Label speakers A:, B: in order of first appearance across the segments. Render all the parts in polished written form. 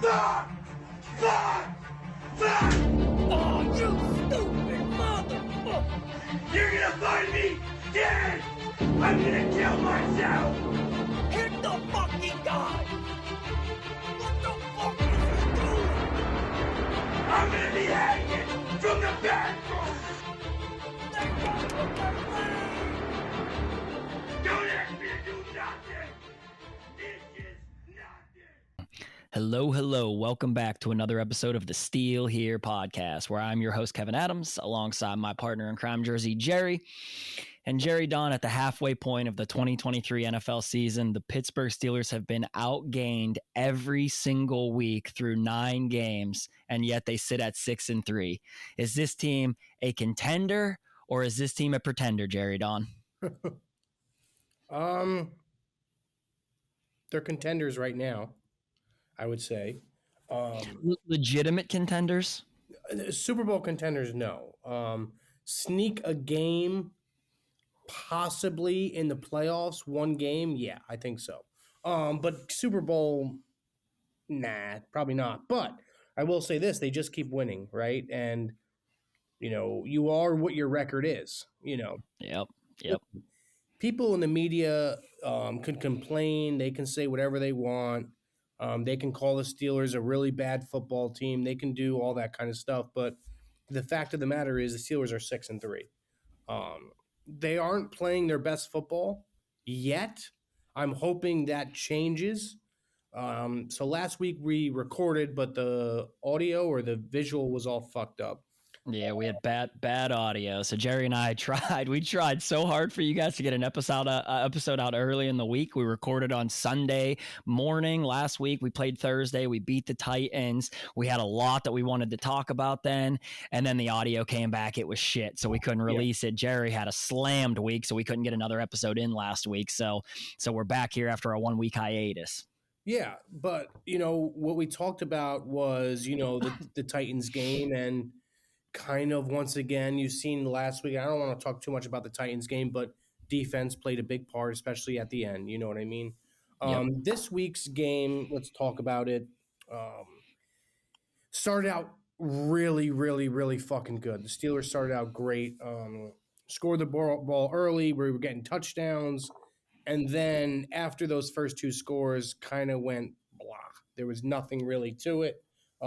A: Fuck! Fuck! Fuck!
B: Oh, you stupid motherfucker!
A: You're gonna find me dead! I'm gonna kill myself!
B: Hit the fucking guy! What the fuck is he doing?
A: I'm gonna be hanging from the bathroom!
B: They got the leg!
A: Don't ask me to do nothing! This is nothing!
C: Hello. Welcome back to another episode of the Steel Here podcast, where I'm your host, Kevin Adams, alongside my partner in crime, Jersey Jerry. And Jerry Don, at the halfway point of the 2023 NFL season, the Pittsburgh Steelers have been outgained every single week through 9 games, and yet they sit at 6-3. Is this team a contender, or is this team a pretender, Jerry Don?
D: They're contenders right now, I would say.
C: Legitimate contenders?
D: Super Bowl contenders, no. Sneak a game, possibly in the playoffs, one game, yeah, I think so. But Super Bowl, nah, probably not. But I will say this, they just keep winning, right? And, you know, you are what your record is, you know.
C: Yep.
D: People in the media can complain. They can say whatever they want. They can call the Steelers a really bad football team. They can do all that kind of stuff. But the fact of the matter is the Steelers are 6-3. They aren't playing their best football yet. I'm hoping that changes. So last week we recorded, but the audio or the visual was all fucked up.
C: Yeah, we had bad audio. So Jerry and I we tried so hard for you guys to get an episode out early in the week. We recorded on Sunday morning last week. We played Thursday. We beat the Titans. We had a lot that we wanted to talk about then. And then the audio came back. It was shit. So we couldn't release it. Jerry had a slammed week, so we couldn't get another episode in last week. So we're back here after a 1 week hiatus.
D: Yeah, but, you know, what we talked about was, you know, the Titans game, and kind of once again, you've seen last week, I don't want to talk too much about the Titans game, but defense played a big part, especially at the end. You know what I mean? This week's game, let's talk about it. Started out really, really, really fucking good. The Steelers started out great. Scored the ball early. We were getting touchdowns. And then after those first 2 scores, kind of went blah. There was nothing really to it.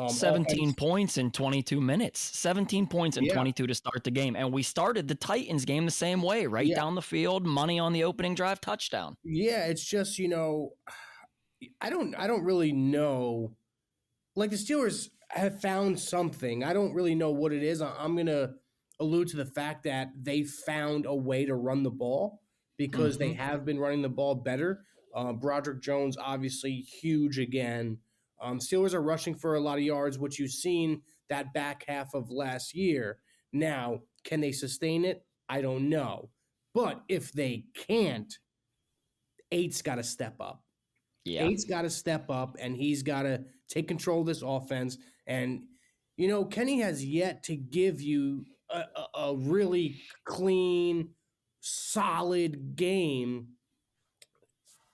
C: 17 points in 22 minutes. 17 points in 22 to start the game. And we started the Titans game the same way, right down the field, money on the opening drive, touchdown.
D: Yeah, it's just, you know, I don't really know. Like, the Steelers have found something. I don't really know what it is. I'm going to allude to the fact that they found a way to run the ball because they have been running the ball better. Broderick Jones, obviously, huge again. Steelers are rushing for a lot of yards, which you've seen that back half of last year. Now, can they sustain it? I don't know. But if they can't, Eight's got to step up.
C: Yeah.
D: Eight's got to step up, and he's got to take control of this offense. And, you know, Kenny has yet to give you a really clean, solid game.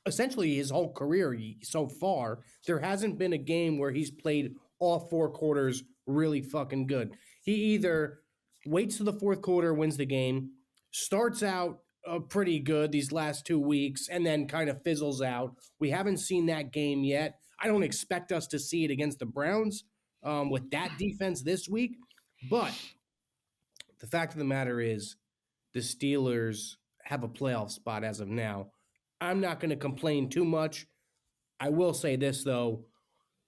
D: Essentially his whole career so far, there hasn't been a game where he's played all 4 quarters really fucking good. He either waits to the 4th quarter, wins the game, starts out pretty good these last 2 weeks, and then kind of fizzles out. We haven't seen that game yet. I don't expect us to see it against the Browns with that defense this week. But the fact of the matter is the Steelers have a playoff spot as of now. I'm not going to complain too much. I will say this, though.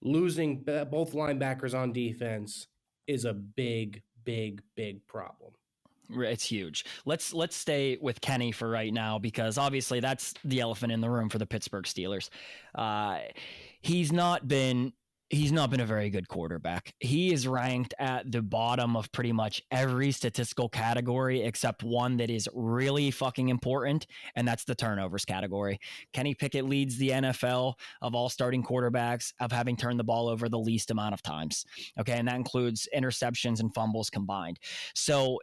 D: Losing both linebackers on defense is a big, big, big problem.
C: It's huge. Let's stay with Kenny for right now, because obviously that's the elephant in the room for the Pittsburgh Steelers. He's not been a very good quarterback. He is ranked at the bottom of pretty much every statistical category except one that is really fucking important, and that's the turnovers category. Kenny Pickett leads the NFL of all starting quarterbacks of having turned the ball over the least amount of times. Okay, and that includes interceptions and fumbles combined. So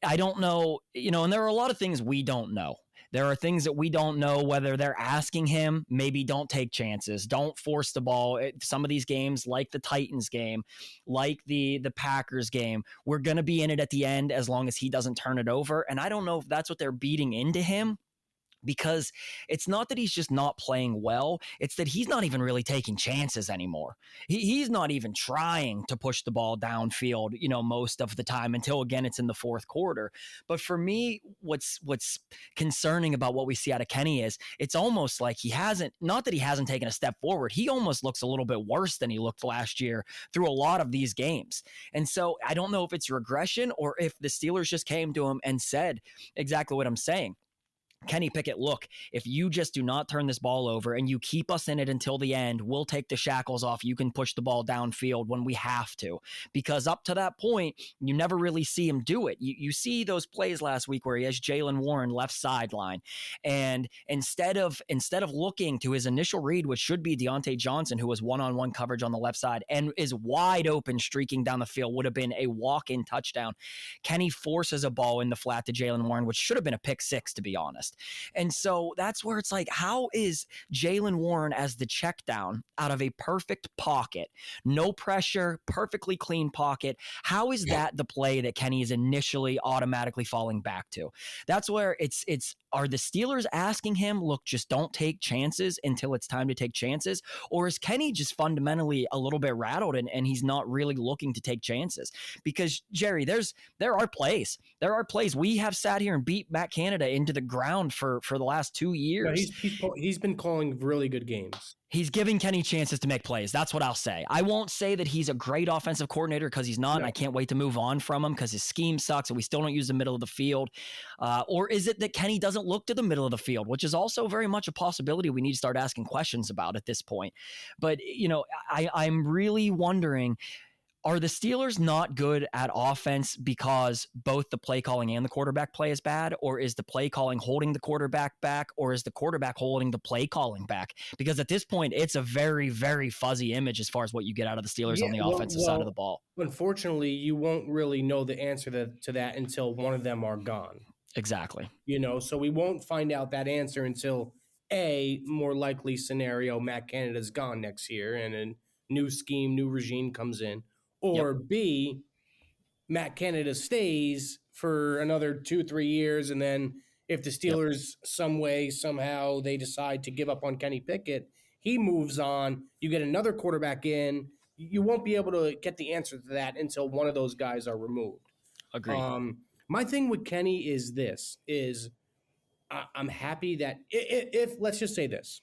C: I don't know, you know, and there are a lot of things we don't know. There are things that we don't know whether they're asking him. Maybe don't take chances. Don't force the ball. Some of these games, like the Titans game, like the Packers game, we're going to be in it at the end as long as he doesn't turn it over. And I don't know if that's what they're beating into him, because it's not that he's just not playing well. It's that he's not even really taking chances anymore. He's not even trying to push the ball downfield, most of the time until, again, it's in the fourth quarter. But for me, what's concerning about what we see out of Kenny is it's almost like not that he hasn't taken a step forward. He almost looks a little bit worse than he looked last year through a lot of these games. And so I don't know if it's regression or if the Steelers just came to him and said exactly what I'm saying. Kenny Pickett, look, if you just do not turn this ball over and you keep us in it until the end, we'll take the shackles off. You can push the ball downfield when we have to, because up to that point, you never really see him do it. You see those plays last week where he has Jaylen Warren left sideline, and instead of looking to his initial read, which should be Deontay Johnson, who was one-on-one coverage on the left side and is wide open streaking down the field, would have been a walk-in touchdown. Kenny forces a ball in the flat to Jaylen Warren, which should have been a pick six, to be honest. And so that's where it's like, how is Jaylen Warren as the check down out of a perfect pocket, no pressure, perfectly clean pocket? How is that the play that Kenny is initially automatically falling back to? That's where it's are the Steelers asking him, look, just don't take chances until it's time to take chances? Or is Kenny just fundamentally a little bit rattled and he's not really looking to take chances? Because, Jerry, there are plays. There are plays. We have sat here and beat Matt Canada into the ground for the last 2 years.
D: No, he's been calling really good games.
C: He's giving Kenny chances to make plays. That's what I'll say. I won't say that he's a great offensive coordinator, because he's not, and I can't wait to move on from him because his scheme sucks and we still don't use the middle of the field. Or is it that Kenny doesn't look to the middle of the field, which is also very much a possibility we need to start asking questions about at this point. But, I'm really wondering, are the Steelers not good at offense because both the play calling and the quarterback play is bad? Or is the play calling holding the quarterback back? Or is the quarterback holding the play calling back? Because at this point, it's a very, very fuzzy image as far as what you get out of the Steelers on the offensive side of the ball.
D: Unfortunately, you won't really know the answer to that until one of them are gone.
C: Exactly.
D: So we won't find out that answer until more likely scenario, Matt Canada's gone next year and a new scheme, new regime comes in. Or B, Matt Canada stays for another 2-3 years, and then if the Steelers somehow they decide to give up on Kenny Pickett, he moves on, you get another quarterback in, you won't be able to get the answer to that until one of those guys are removed.
C: Agreed.
D: My thing with Kenny is this, I'm happy that if let's just say this,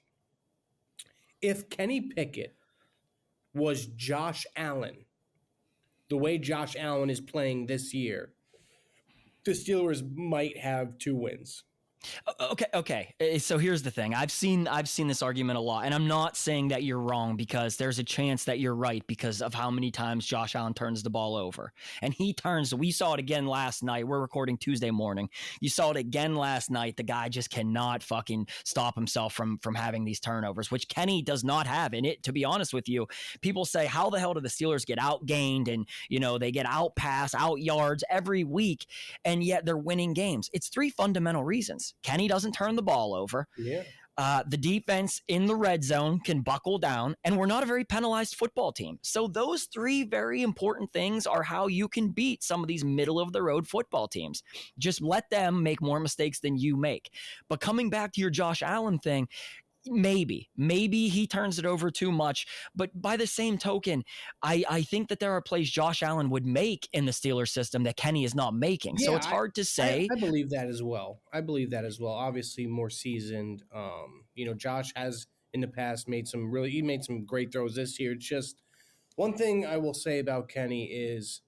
D: if Kenny Pickett was Josh Allen, the way Josh Allen is playing this year, the Steelers might have 2 wins.
C: Okay. So here's the thing. I've seen this argument a lot, and I'm not saying that you're wrong, because there's a chance that you're right because of how many times Josh Allen turns the ball over. And we saw it again last night. We're recording Tuesday morning. You saw it again last night. The guy just cannot fucking stop himself from having these turnovers, which Kenny does not have. And to be honest with you, people say, how the hell do the Steelers get outgained and, they get out yards every week, and yet they're winning games? It's 3 fundamental reasons. Kenny doesn't turn the ball over.
D: Yeah.
C: The defense in the red zone can buckle down, and we're not a very penalized football team. So those 3 very important things are how you can beat some of these middle-of-the-road football teams. Just let them make more mistakes than you make. But coming back to your Josh Allen thing, maybe he turns it over too much, but by the same token, I think that there are plays Josh Allen would make in the Steelers system that Kenny is not making. So it's hard to say.
D: I believe that as well. Obviously more seasoned. Josh has in the past made some great throws this year. It's just one thing I will say about Kenny is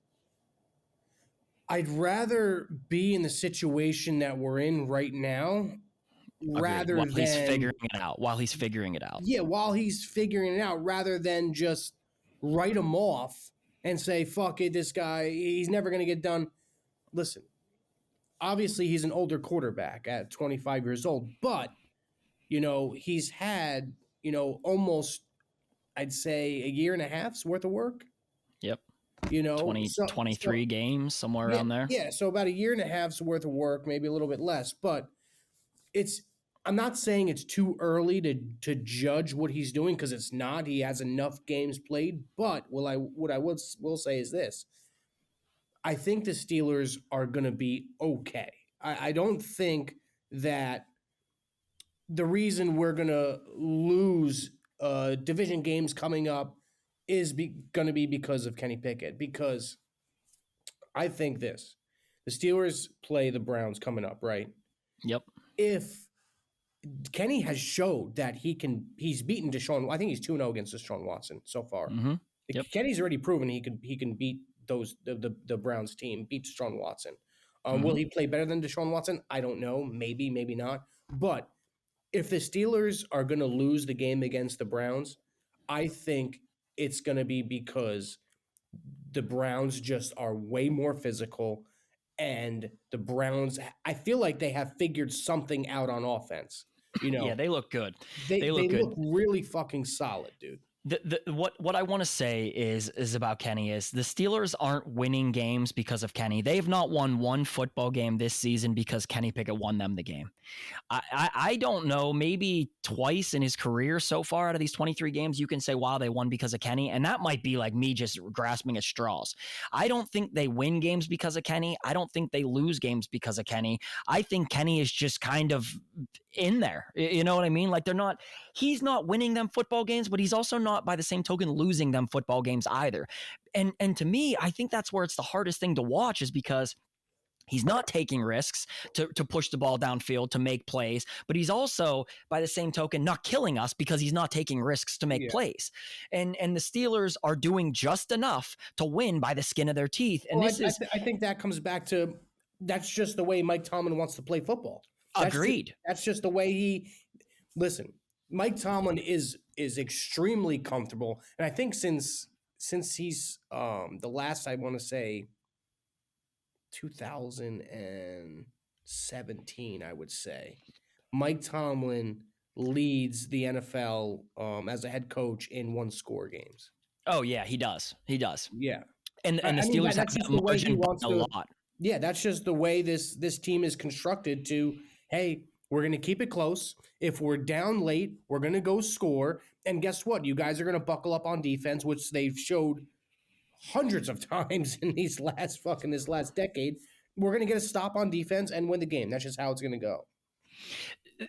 D: I'd rather be in the situation that we're in right now rather
C: while
D: than
C: he's figuring it out.
D: while he's figuring it out, rather than just write him off and say, fuck it, this guy, he's never going to get done. Listen, obviously he's an older quarterback at 25 years old, but, he's had, almost, I'd say, a year and a half's worth of work.
C: Yep. 23 games, somewhere around there.
D: Yeah, so about a year and a half's worth of work, maybe a little bit less, but I'm not saying it's too early to judge what he's doing, because it's not. He has enough games played. But what I will say is this: I think the Steelers are going to be okay. I don't think that the reason we're going to lose division games coming up is going to be because of Kenny Pickett. Because I think the Steelers play the Browns coming up, right?
C: Yep.
D: If Kenny has showed that he's beaten Deshaun. I think he's 2-0 against Deshaun Watson so far.
C: Mm-hmm. Yep.
D: Kenny's already proven he can beat the Browns team, beat Deshaun Watson.
C: Mm-hmm.
D: Will he play better than Deshaun Watson? I don't know. Maybe, maybe not. But if the Steelers are going to lose the game against the Browns, I think it's going to be because the Browns just are way more physical, and the Browns, I feel like they have figured something out on offense.
C: Yeah, they look good.
D: They
C: look good.
D: look really fucking solid, dude.
C: What I want to say is about Kenny is the Steelers aren't winning games because of Kenny. They have not won one football game this season because Kenny Pickett won them the game. I don't know, maybe twice in his career so far out of these 23 games, you can say, wow, they won because of Kenny. And that might be like me just grasping at straws. I don't think they win games because of Kenny. I don't think they lose games because of Kenny. I think Kenny is just kind of in there. You know what I mean? Like he's not winning them football games, but he's also not by the same token losing them football games either. And to me, I think that's where it's the hardest thing to watch, is because he's not taking risks to push the ball downfield to make plays, but he's also, by the same token, not killing us because he's not taking risks to make plays. And the Steelers are doing just enough to win by the skin of their teeth. And
D: I think that comes back to, that's just the way Mike Tomlin wants to play football.
C: Agreed.
D: That's just the way listen, Mike Tomlin is extremely comfortable. And I think since he's the last, I want to say 2017, I would say, Mike Tomlin leads the NFL as a head coach in one-score games.
C: Oh yeah, he does.
D: Yeah.
C: And the Steelers have that margin a lot.
D: Yeah, that's just the way this team is constructed to, hey, we're going to keep it close. If we're down late, we're going to go score. And guess what? You guys are going to buckle up on defense, which they've showed hundreds of times in this last decade. We're going to get a stop on defense and win the game. That's just how it's going to go.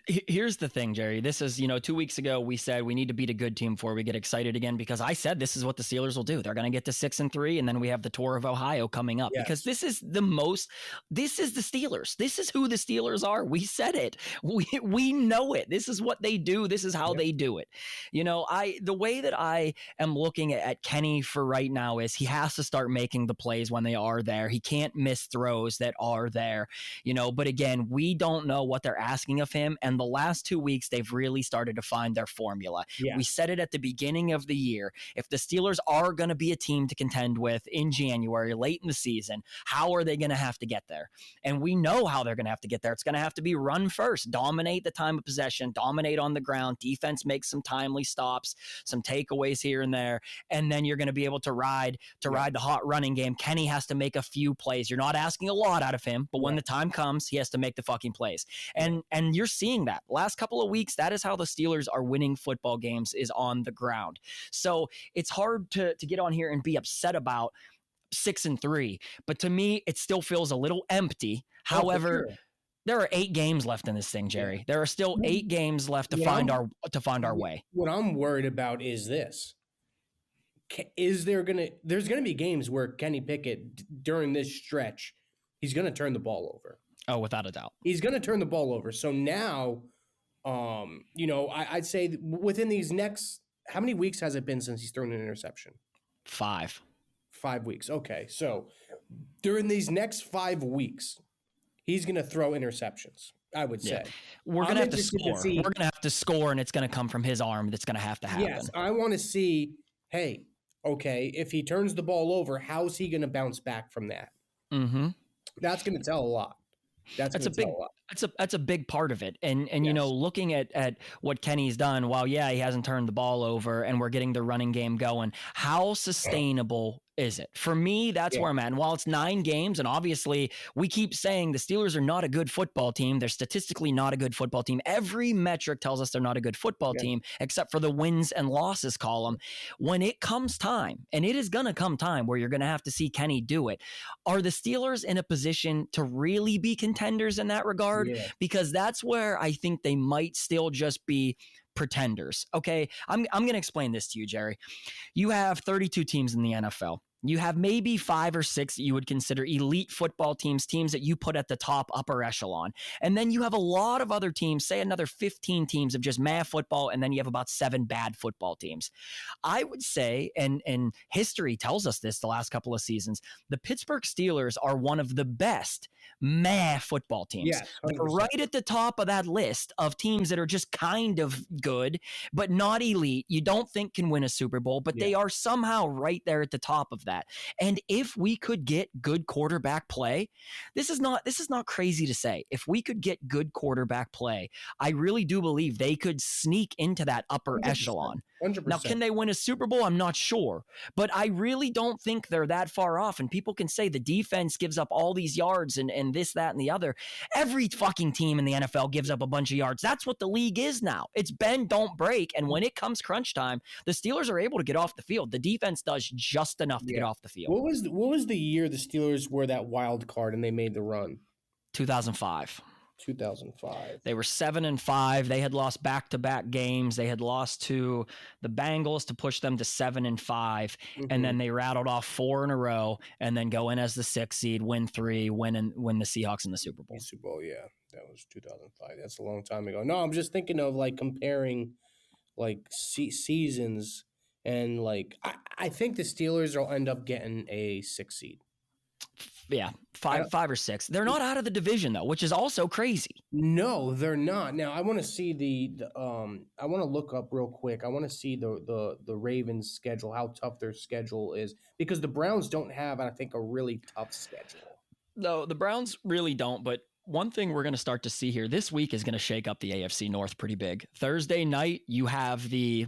C: Here's the thing, Jerry. This is, 2 weeks ago, we said we need to beat a good team before we get excited again, because I said this is what the Steelers will do. They're going to get to 6-3, and then we have the tour of Ohio coming up, because this is the Steelers. This is who the Steelers are. We said it. We know it. This is what they do. This is how they do it. The way that I am looking at Kenny for right now is he has to start making the plays when they are there. He can't miss throws that are there, but again, we don't know what they're asking of him. And the last 2 weeks, they've really started to find their formula. Yeah. We said it at the beginning of the year. If the Steelers are going to be a team to contend with in January, late in the season, how are they going to have to get there? And we know how they're going to have to get there. It's going to have to be run first, dominate the time of possession, dominate on the ground, defense make some timely stops, some takeaways here and there, and then you're going to be able to ride the hot running game. Kenny has to make a few plays. You're not asking a lot out of him, but when the time comes, he has to make the fucking plays. And you're seeing that last couple of weeks. That is how the Steelers are winning football games, is on the ground. So it's hard to get on here and be upset about 6-3, but to me, it still feels a little empty. However, there are 8 games left in this thing, Jerry. There are still 8 games left to find our way.
D: What I'm worried about is this. There's going to be games where Kenny Pickett, during this stretch, he's going to turn the ball over.
C: Oh, without a doubt.
D: He's going to turn the ball over. So now, I'd say within these next, how many weeks has it been since he's thrown an interception?
C: 5.
D: 5 weeks. Okay. So during these next 5 weeks, he's going to throw interceptions, I would say.
C: We're going to have to score. We're going to have to score, and it's going to come from his arm. That's going to have to happen.
D: Yes. I want to see, hey, okay, if he turns the ball over, how's he going to bounce back from that?
C: Mm-hmm.
D: That's going to tell a lot. That's
C: a big part of it. And looking at what Kenny's done, while he hasn't turned the ball over and we're getting the running game going, how sustainable is it? For me, that's
D: Yeah.
C: where I'm at. And while it's 9 games, and obviously we keep saying the Steelers are not a good football team, they're statistically not a good football team. Every metric tells us they're not a good football
D: Yeah.
C: team, except for the wins and losses column. When it comes time, and it is going to come time where you're going to have to see Kenny do it, are the Steelers in a position to really be contenders in that regard?
D: Yeah.
C: Because that's where I think they might still just be pretenders. Okay, I'm going to explain this to you, Jerry. You have 32 teams in the NFL. You have maybe 5 or 6 that you would consider elite football teams, teams that you put at the top upper echelon. And then you have a lot of other teams, say another 15 teams of just meh football, and then you have about 7 bad football teams. I would say, and history tells us this the last couple of seasons, the Pittsburgh Steelers are one of the best meh football teams.
D: Yes,
C: They're
D: 100%.
C: right at the top of that list of teams that are just kind of good, but not elite. You don't think can win a Super Bowl, but they are somehow right there at the top of that. And if we could get good quarterback play, this is not crazy to say. If we could get good quarterback play, I really do believe they could sneak into that upper
D: 100%.
C: echelon.
D: 100%.
C: Now, can they win a Super Bowl? I'm not sure, but I really don't think they're that far off. And people can say the defense gives up all these yards and this, that, and the other. Every fucking team in the NFL gives up a bunch of yards. That's what the league is now. It's bend, don't break. And when it comes crunch time, the Steelers are able to get off the field. The defense does just enough to get off the field.
D: What was the year the Steelers were that wild card and they made the run?
C: 2005.
D: 2005.
C: They were 7-5. They had lost back-to-back games. They had lost to the Bengals to push them to 7-5,
D: Mm-hmm.
C: and then they rattled off 4 in a row, and then go in as the 6th seed, win 3, win the Seahawks in the Super Bowl.
D: Super Bowl, yeah, that was 2005. That's a long time ago. No, I'm just thinking of like comparing like seasons, and like I think the Steelers will end up getting a 6 seed.
C: Yeah, five or 6. They're not out of the division though, which is also crazy.
D: No, they're not. Now I want to see the I want to look up real quick. I want to see the Ravens schedule, how tough their schedule is, because the Browns don't have, I think, a really tough schedule.
C: No, the Browns really don't, but one thing we're going to start to see here this week is going to shake up the AFC North pretty big. Thursday night, you have the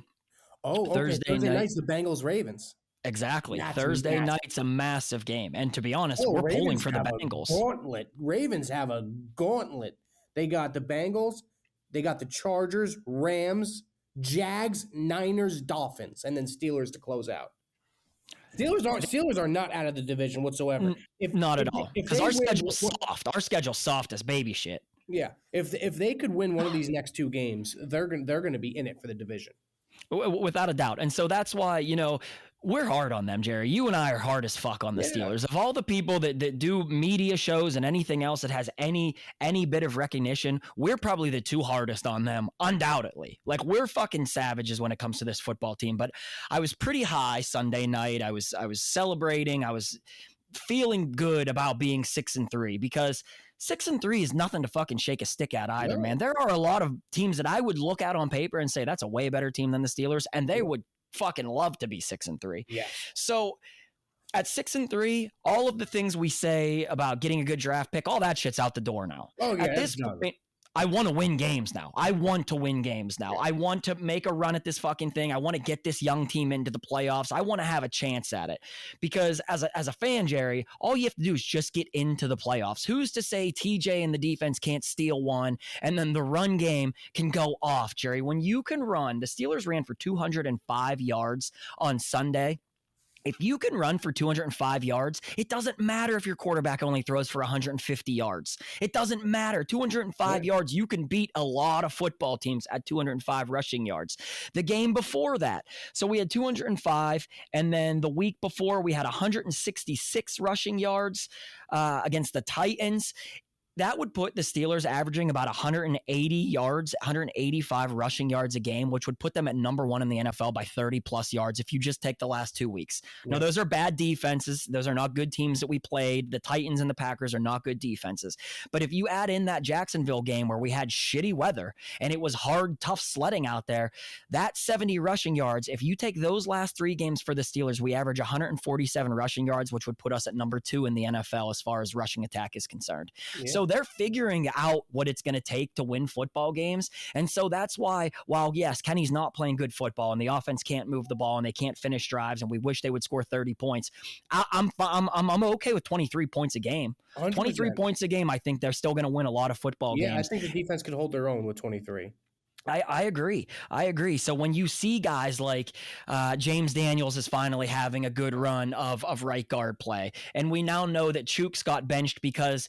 D: Thursday night's the Bengals Ravens.
C: Exactly.
D: That's
C: Thursday
D: massive.
C: night's a massive game. And to be honest, we're
D: Ravens
C: pulling for the
D: have a
C: Bengals.
D: Gauntlet. Ravens have a gauntlet. They got the Bengals, they got the Chargers, Rams, Jags, Niners, Dolphins, and then Steelers to close out. Steelers are not out of the division whatsoever.
C: Not at all. Because
D: they
C: our
D: win-
C: schedule's soft. Our schedule's soft as baby shit.
D: Yeah, if they could win one of these next 2 games, they're gonna be in it for the division.
C: Without a doubt. And so that's why, we're hard on them, Jerry. You and I are hard as fuck on the Steelers. Of all the people that do media shows and anything else that has any bit of recognition, we're probably the 2 hardest on them, undoubtedly. Like, we're fucking savages when it comes to this football team. But I was pretty high Sunday night. I was celebrating. I was feeling good about being 6-3, because 6-3 is nothing to fucking shake a stick at either, man. There are a lot of teams that I would look at on paper and say that's a way better team than the Steelers, and they would fucking love to be 6-3.
D: Yeah.
C: So at 6-3, all of the things we say about getting a good draft pick, all that shit's out the door now.
D: Oh yeah.
C: At this point, I want to win games now. I want to make a run at this fucking thing. I want to get this young team into the playoffs. I want to have a chance at it, because as a fan, Jerry, all you have to do is just get into the playoffs. Who's to say TJ and the defense can't steal one, and then the run game can go off, Jerry? When you can run, the Steelers ran for 205 yards on Sunday. If you can run for 205 yards, it doesn't matter if your quarterback only throws for 150 yards. It doesn't matter. 205 yards, you can beat a lot of football teams at 205 rushing yards. The game before that, so we had 205, and then the week before we had 166 rushing yards against the Titans. That would put the Steelers averaging about 180 yards, 185 rushing yards a game, which would put them at number 1 in the NFL by 30 plus yards if you just take the last 2 weeks. Now, those are bad defenses. Those are not good teams that we played. The Titans and the Packers are not good defenses. But if you add in that Jacksonville game where we had shitty weather and it was hard, tough sledding out there, that 70 rushing yards, if you take those last 3 games for the Steelers, we average 147 rushing yards, which would put us at number 2 in the NFL as far as rushing attack is concerned. Yeah. So so they're figuring out what it's going to take to win football games. And so that's why, while yes, Kenny's not playing good football and the offense can't move the ball and they can't finish drives and we wish they would score 30 points, I'm okay with 23 points a game.
D: 100%.
C: 23 points a game, I think they're still going to win a lot of football
D: Yeah,
C: games.
D: I think the defense could hold their own with 23.
C: I agree. I agree. So when you see guys like James Daniels is finally having a good run of right guard play, and we now know that Chooks got benched because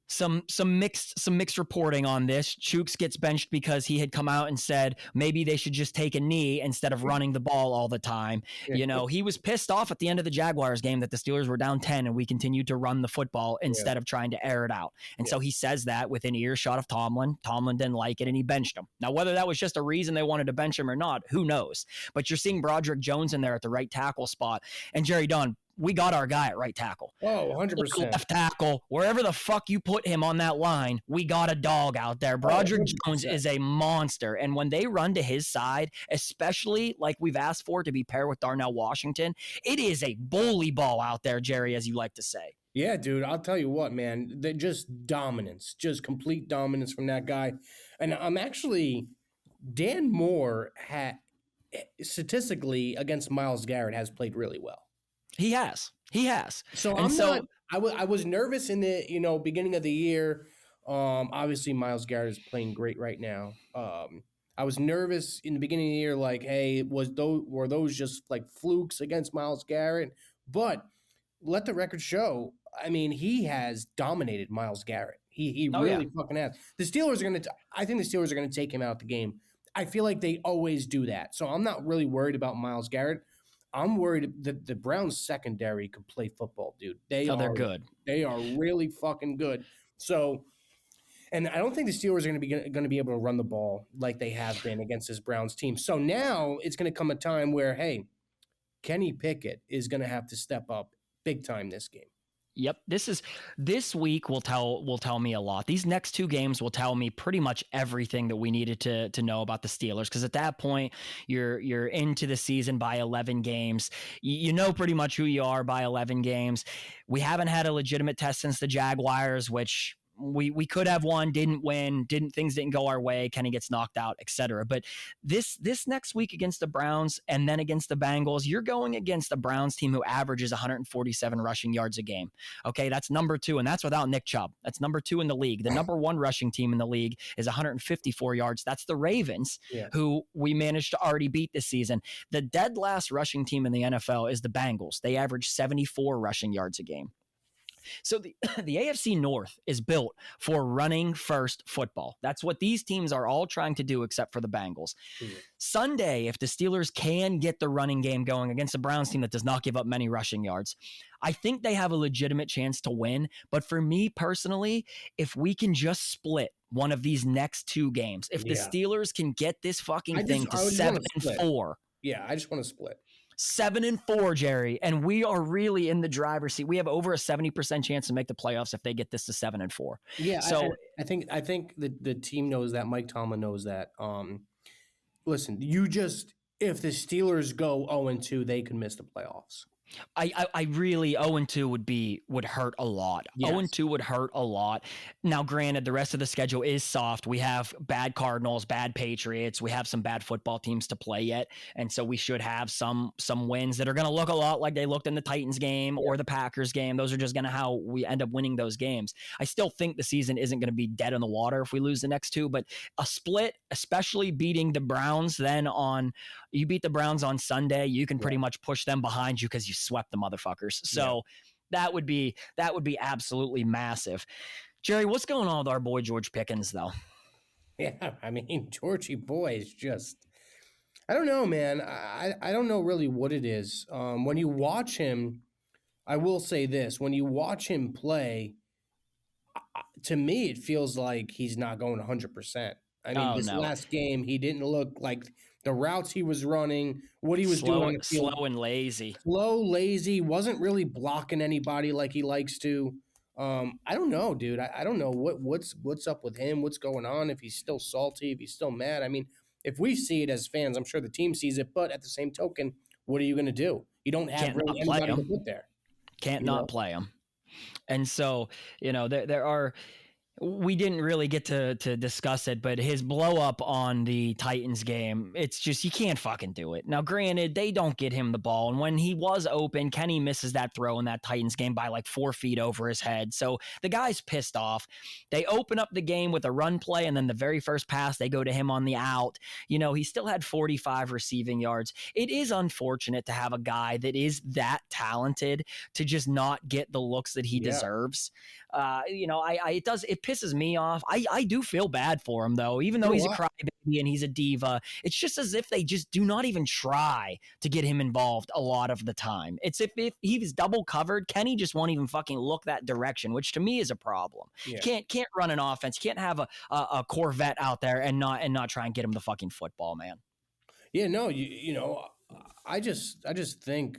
C: some mixed reporting on this. Chooks gets benched because he had come out and said maybe they should just take a knee instead of running the ball all the time. You know, he was pissed off at the end of the Jaguars game that the Steelers were down 10 and we continued to run the football instead of trying to air it out. And so he says that within earshot of Tomlin. Tomlin didn't like it and he benched him. Now, whether that was just a reason they wanted to bench him or not, who knows? But you're seeing Broderick Jones in there at the right tackle spot. And Jerry Dunn, we got our guy at right tackle.
D: Oh, 100%.
C: Left tackle, wherever the fuck you put him on that line, we got a dog out there. Broderick Jones is a monster. And when they run to his side, especially like we've asked for to be paired with Darnell Washington, it is a bully ball out there, Jerry, as you like to say.
D: Yeah, dude, I'll tell you what, man. They're just dominance, just complete dominance from that guy. And I'm actually, Dan Moore had statistically against Myles Garrett has played really well.
C: He has.
D: So
C: and
D: I was nervous in the beginning of the year. Obviously Myles Garrett is playing great right now. I was nervous in the beginning of the year, like, hey, were those just like flukes against Myles Garrett? But let the record show. I mean, he has dominated Myles Garrett. He really fucking has. The Steelers are I think the Steelers are gonna take him out the game. I feel like they always do that. So I'm not really worried about Myles Garrett. I'm worried that the Browns secondary could play football, dude.
C: They're good.
D: They are really fucking good. So, and I don't think the Steelers are going to be able to run the ball like they have been against this Browns team. So now it's going to come a time where, hey, Kenny Pickett is going to have to step up big time this game.
C: Yep. This week will tell me a lot. These next two games will tell me pretty much everything that we needed to know about the Steelers. Because at that point, you're into the season by 11 games. You know pretty much who you are by 11 games. We haven't had a legitimate test since the Jaguars, which we could have won, didn't win, things didn't go our way. Kenny gets knocked out, etc. But this next week against the Browns and then against the Bengals, you're going against the Browns team who averages 147 rushing yards a game. Okay, that's number 2, and that's without Nick Chubb. That's number 2 in the league. The number 1 rushing team in the league is 154 yards. That's the Ravens, who we managed to already beat this season. The dead last rushing team in the NFL is the Bengals. They average 74 rushing yards a game. So the AFC North is built for running first football. That's what these teams are all trying to do, except for the Bengals. Sunday, if the Steelers can get the running game going against a Browns team that does not give up many rushing yards, I think they have a legitimate chance to win. But for me personally, if we can just split one of these next 2 games, if the Steelers can get this fucking thing to 7-4.
D: Yeah, I just want to split.
C: 7-4, Jerry, and we are really in the driver's seat. We have over a 70% chance to make the playoffs if they get this to 7-4.
D: Yeah,
C: so
D: I think the team knows that. Mike Tomlin knows that. Listen, if the Steelers go 0-2, they could miss the playoffs.
C: I really 0-2 would hurt a lot.
D: Yes.
C: 0-2 would hurt a lot. Now, granted, the rest of the schedule is soft. We have bad Cardinals, bad Patriots. We have some bad football teams to play yet, and so we should have some wins that are going to look a lot like they looked in the Titans game or the Packers game. Those are just going to how we end up winning those games. I still think the season isn't going to be dead in the water if we lose the next 2, but a split, especially beating the Browns, you beat the Browns on Sunday, you can pretty much push them behind you because you swept the motherfuckers. So that would be absolutely massive. Jerry, what's going on with our boy George Pickens, though?
D: Yeah, I mean, Georgie boy is just, I don't know, man. I don't know really what it is. When you watch him, I will say this, when you watch him play, to me, it feels like he's not going 100%. I mean, last game, he didn't look like the routes he was running, what he was doing.
C: Slow and lazy.
D: Slow, lazy, wasn't really blocking anybody like he likes to. I don't know, dude. I don't know what's up with him, what's going on, if he's still salty, if he's still mad. I mean, if we see it as fans, I'm sure the team sees it, but at the same token, what are you going to do? You don't have really anybody to put there.
C: Can't not play him. And so, there are We didn't really get to discuss it, but his blow up on the Titans game, it's just, you can't fucking do it. Now, granted, they don't get him the ball. And when he was open, Kenny misses that throw in that Titans game by like 4 feet over his head. So the guy's pissed off. They open up the game with a run play, and then the very first pass, they go to him on the out. You know, he still had 45 receiving yards. It is unfortunate to have a guy that is that talented to just not get the looks that he deserves. You know, it pisses me off. I do feel bad for him though, even though he's a crybaby and he's a diva. It's just as if they just do not even try to get him involved a lot of the time. It's if he was double covered, Kenny just won't even fucking look that direction, which to me is a problem. Yeah. Can't run an offense. You can't have a Corvette out there and not try and get him the fucking football, man.
D: Yeah, no, you know, I just think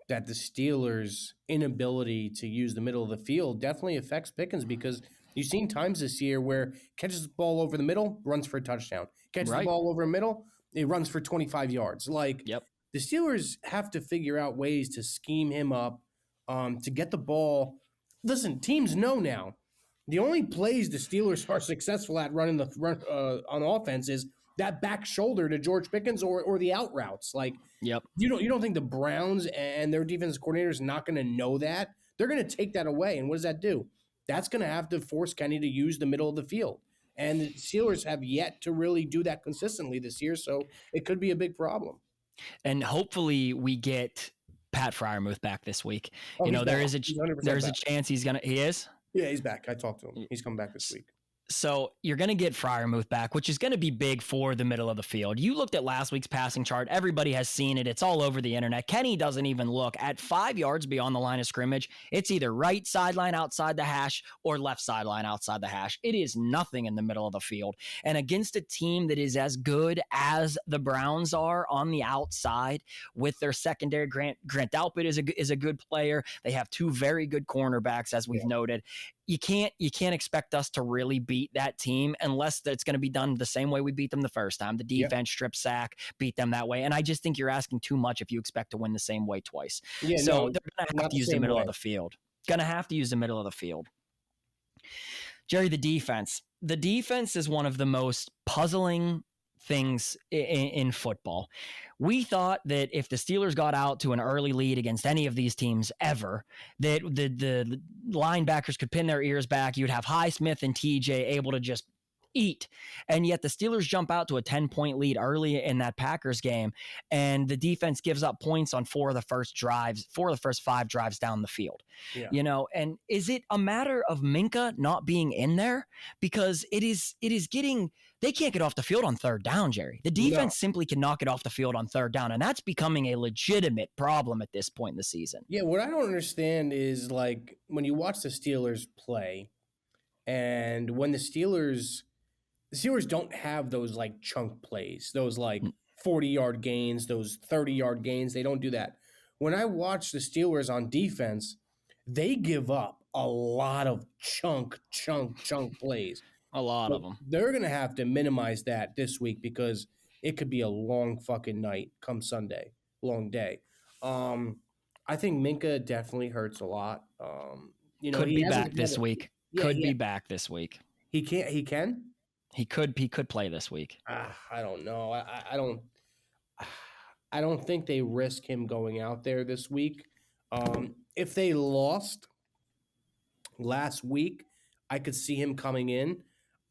D: that the Steelers' inability to use the middle of the field definitely affects Pickens, because you've seen times this year where catches the ball over the middle, runs for a touchdown. Catches the ball over the middle, it runs for 25 yards. Like, the Steelers have to figure out ways to scheme him up, to get the ball. Listen, teams know now. The only plays the Steelers are successful at running on offense is that back shoulder to George Pickens or the out routes. Like, you don't think the Browns and their defensive coordinator is not going to know that? They're going to take that away. And what does that do? That's going to have to force Kenny to use the middle of the field. And the Steelers have yet to really do that consistently this year, so it could be a big problem.
C: And hopefully we get Pat Freiermuth back this week. You know, there's a chance he is?
D: Yeah, he's back. I talked to him. He's coming back this week.
C: So you're going to get Freiermuth back, which is going to be big for the middle of the field. You looked at last week's passing chart. Everybody has seen it. It's all over the internet. Kenny doesn't even look. At 5 yards beyond the line of scrimmage, it's either right sideline outside the hash or left sideline outside the hash. It is nothing in the middle of the field. And against a team that is as good as the Browns are on the outside with their secondary, Grant Dalpit is a good player. They have 2 very good cornerbacks, as we've noted. You can't expect us to really beat that team unless it's going to be done the same way we beat them the first time. The defense strip sack, beat them that way. And I just think you're asking too much if you expect to win the same way twice. They're going to have to use the middle of the field. Going to have to use the middle of the field. Jerry, the defense. The defense is one of the most puzzling things in football. We thought that if the Steelers got out to an early lead against any of these teams ever, that the linebackers could pin their ears back. You'd have Highsmith and TJ able to just eat. And yet the Steelers jump out to a 10-point lead early in that Packers game, and the defense gives up points on 4 of the first 5 drives down the field. You know, and is it a matter of Minkah not being in there? Because it is getting, they can't get off the field on third down, Jerry. The defense simply cannot get off the field on third down, and that's becoming a legitimate problem at this point in the season.
D: Yeah, what I don't understand is, like, when you watch the Steelers play, and when the Steelers don't have those, like, chunk plays, those, like, 40-yard gains, those 30-yard gains. They don't do that. When I watch the Steelers on defense, they give up a lot of chunk plays.
C: A lot of them.
D: They're going to have to minimize that this week, because it could be a long fucking night come Sunday. Long day. I think Minkah definitely hurts a lot. You know,
C: could be back this week. Could be back this week.
D: He can?
C: He could play this week.
D: I don't know. I don't think they risk him going out there this week. If they lost last week, I could see him coming in.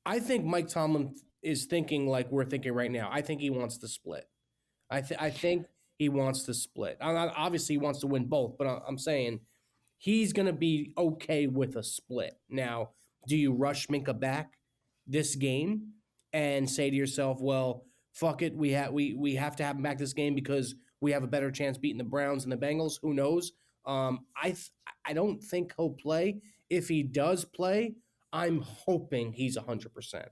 D: I think Mike Tomlin is thinking like we're thinking right now. I think he wants to split. I think he wants to split. Obviously, he wants to win both, but I'm saying he's going to be okay with a split. Now, do you rush Minkah back this game and say to yourself, well, fuck it, we have to have him back this game because we have a better chance beating the Browns and the Bengals? Who knows? I don't think he'll play. If he does play, I'm hoping he's 100%.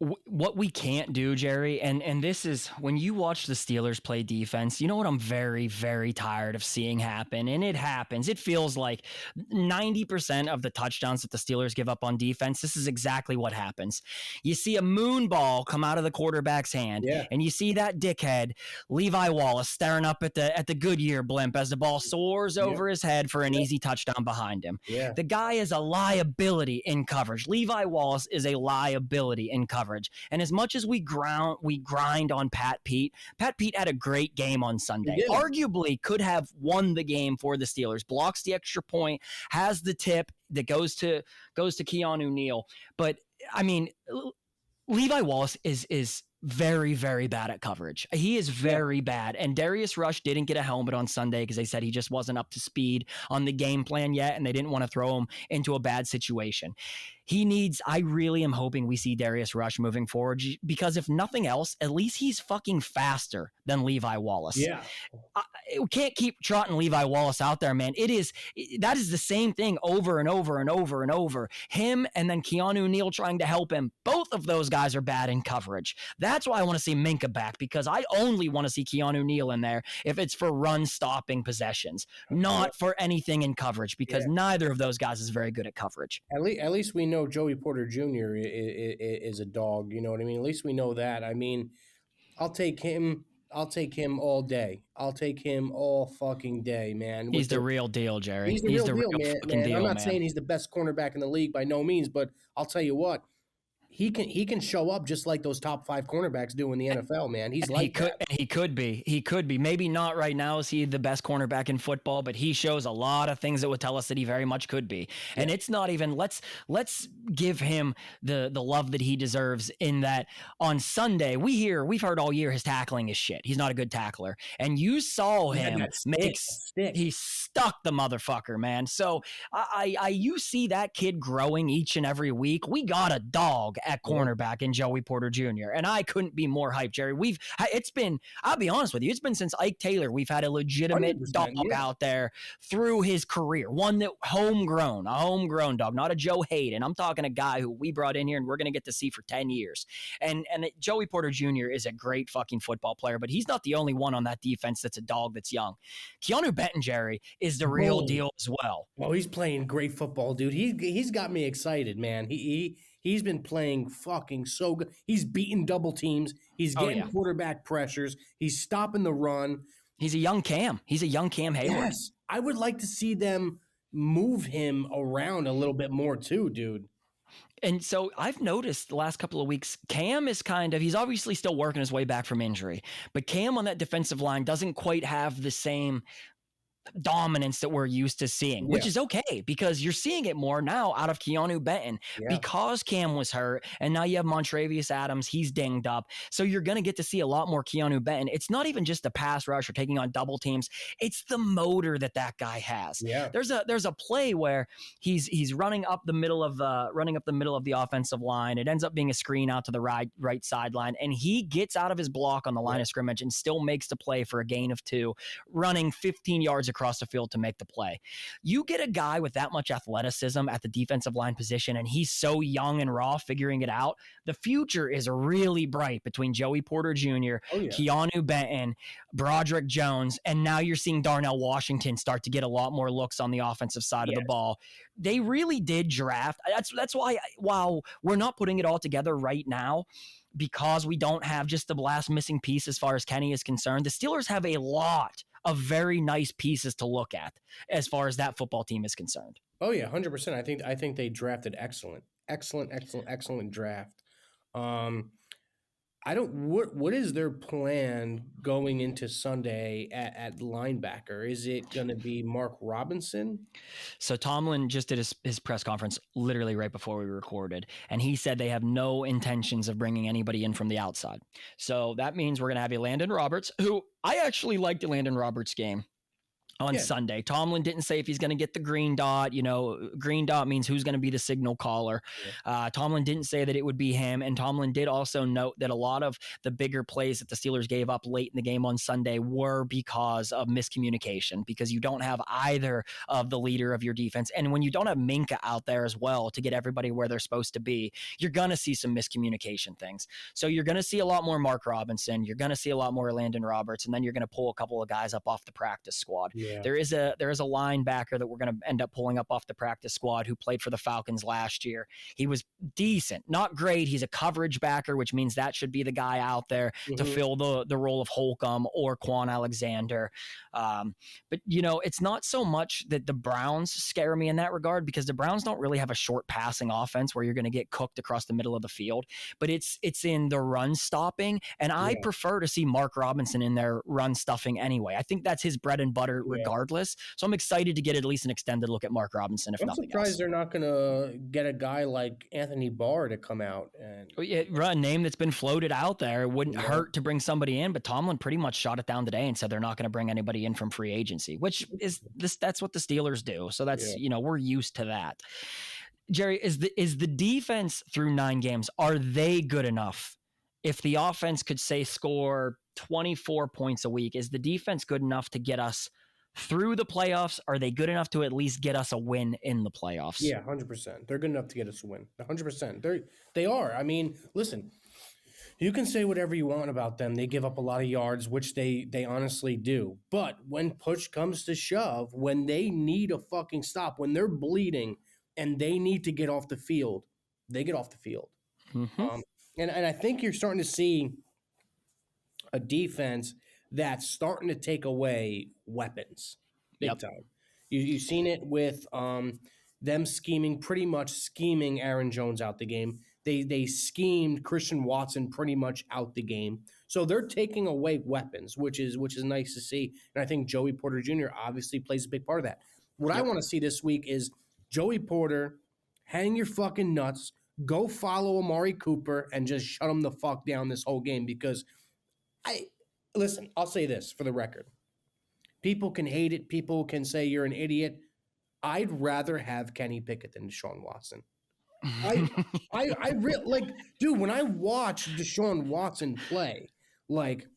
C: what we can't do, Jerry, and this is when you watch the Steelers play defense, you know what I'm very, very tired of seeing happen, and it happens. It feels like 90% of the touchdowns that the Steelers give up on defense, this is exactly what happens. You see a moon ball come out of the quarterback's hand, and you see that dickhead Levi Wallace staring up at the Goodyear blimp as the ball soars over his head for an easy touchdown behind him.
D: Yeah.
C: The guy is a liability in coverage. Levi Wallace is a liability in coverage. And as much as we grind on Pat Pete had a great game on Sunday. Arguably could have won the game for the Steelers. Blocks the extra point, has the tip that goes to Keanu Neal. But I mean, Levi Wallace is very, very bad at coverage. He is very bad. And Darius Rush didn't get a helmet on Sunday because they said he just wasn't up to speed on the game plan yet, and they didn't want to throw him into a bad situation. I really am hoping we see Darius Rush moving forward, because if nothing else, at least he's fucking faster than Levi Wallace.
D: Yeah.
C: We can't keep trotting Levi Wallace out there, man. That is the same thing over and over and over and over. Him and then Keanu Neal trying to help him. Both of those guys are bad in coverage. That's why I want to see Minka back, because I only want to see Keanu Neal in there if it's for run stopping possessions, not for anything in coverage, because neither of those guys is very good at coverage.
D: At least we know Joey Porter Jr. is a dog. You know what I mean? At least we know that. I mean, I'll take him all day. I'll take him all fucking day, man.
C: He's the real deal, Jerry.
D: He's the real deal, man. I'm not saying he's the best cornerback in the league by no means, but I'll tell you what. He can show up just like those top 5 cornerbacks do in the NFL, man. He could be. Maybe not right now is he the best cornerback in football, but he shows a lot of things that would tell us that he very much could be. Yeah. And it's not even let's give him the love that he deserves, in that on Sunday we've heard all year his tackling is shit. He's not a good tackler. And you saw him he stuck the motherfucker, man. So you see that kid growing each and every week. We got a dog at cornerback in Joey Porter Jr. And I couldn't be more hyped, Jerry. I'll be honest with you, it's been since Ike Taylor we've had a legitimate dog out there through his career. One that a homegrown dog, not a Joe Hayden. I'm talking a guy who we brought in here and we're going to get to see for 10 years. And Joey Porter Jr. is a great fucking football player, but he's not the only one on that defense that's a dog that's young. Keanu Benton, Jerry, is the real deal as well. Oh, he's playing great football, dude. He's got me excited, man. He's been playing fucking so good. He's beating double teams. He's getting quarterback pressures. He's stopping the run.
C: He's a young Cam. He's a young Cam Hayward.
D: Yes. I would like to see them move him around a little bit more too, dude.
C: And so I've noticed the last couple of weeks, Cam is he's obviously still working his way back from injury, but Cam on that defensive line doesn't quite have the same dominance that we're used to seeing, which is okay, because you're seeing it more now out of Keanu Benton because Cam was hurt, and now you have Montravius Adams, he's dinged up, so you're going to get to see a lot more Keanu Benton. It's not even just the pass rush or taking on double teams, it's the motor that guy has. There's a play where he's running up the middle of the offensive line. It ends up being a screen out to the right sideline, and he gets out of his block on the line of scrimmage and still makes the play for a gain of 2, running 15 yards across the field to make the play. You get a guy with that much athleticism at the defensive line position, and he's so young and raw figuring it out. The future is really bright between Joey Porter Jr., Keanu Benton, Broderick Jones, and now you're seeing Darnell Washington start to get a lot more looks on the offensive side of the ball. They really did draft. That's why, while we're not putting it all together right now, because we don't have just the last missing piece as far as Kenny is concerned, the Steelers have a lot of very nice pieces to look at as far as that football team is concerned.
D: Oh yeah, 100%. I think they drafted excellent draft. What is their plan going into Sunday at linebacker? Is it going to be Mark Robinson?
C: So Tomlin just did his press conference literally right before we recorded, and he said they have no intentions of bringing anybody in from the outside. So that means we're going to have Elandon Roberts, who I actually liked Elandon Roberts' game on
D: Yeah.
C: Sunday. Tomlin didn't say if he's going to get the green dot. You know, green dot means who's going to be the signal caller. Tomlin didn't say that it would be him. And Tomlin did also note that a lot of the bigger plays that the Steelers gave up late in the game on Sunday were because of miscommunication, because you don't have either of the leader of your defense. And when you don't have Minka out there as well to get everybody where they're supposed to be, you're going to see some miscommunication things. So you're going to see a lot more Mark Robinson. You're going to see a lot more Landon Roberts. And then you're going to pull a couple of guys up off the practice squad.
D: Yeah.
C: There is a linebacker that we're going to end up pulling up off the practice squad who played for the Falcons last year. He was decent, not great. He's a coverage backer, which means that should be the guy out there to fill the role of Holcomb or Quan Alexander. But, you know, it's not so much that the Browns scare me in that regard, because the Browns don't really have a short passing offense where you're going to get cooked across the middle of the field. But it's in the run stopping, and I prefer to see Mark Robinson in there run stuffing anyway. I think that's his bread and butter regardless. So I'm excited to get at least an extended look at Mark Robinson, if nothing else.
D: I'm surprised they're not going to get a guy like Anthony Barr to come out and
C: a name that's been floated out there. It wouldn't hurt to bring somebody in, but Tomlin pretty much shot it down today and said they're not going to bring anybody in from free agency, which is that's what the Steelers do. So that's, you know, we're used to that. Jerry, is the defense through 9 games, are they good enough? If the offense could say score 24 points a week, is the defense good enough to get us through the playoffs? Are they good enough to at least get us a win in the playoffs?
D: Yeah, 100%. They're good enough to get us a win. 100%. They are. I mean, listen, you can say whatever you want about them. They give up a lot of yards, which they honestly do. But when push comes to shove, when they need a fucking stop, when they're bleeding and they need to get off the field, they get off the field.
C: Mm-hmm.
D: And I think you're starting to see a defense that's starting to take away weapons big time. You've seen it with them pretty much scheming Aaron Jones out the game. They schemed Christian Watson pretty much out the game. So they're taking away weapons, which is nice to see. And I think Joey Porter Jr. obviously plays a big part of that. What I want to see this week is Joey Porter, hang your fucking nuts, go follow Amari Cooper, and just shut him the fuck down this whole game. Because listen, I'll say this for the record. People can hate it. People can say you're an idiot. I'd rather have Kenny Pickett than Deshaun Watson. I really like, dude, when I watch Deshaun Watson play, like,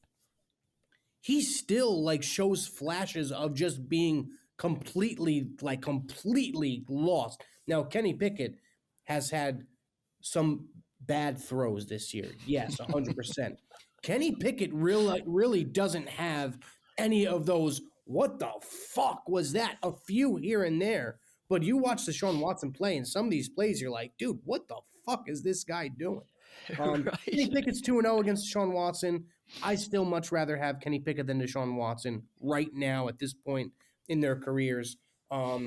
D: he still like shows flashes of just being completely lost. Now, Kenny Pickett has had some bad throws this year. Yes, 100%. Kenny Pickett really doesn't have any of those, what the fuck was that? A few here and there. But you watch Deshaun Watson play, and some of these plays, you're like, dude, what the fuck is this guy doing?
C: Right.
D: Kenny Pickett's 2-0 against Deshaun Watson. I still much rather have Kenny Pickett than Deshaun Watson right now at this point in their careers.
C: For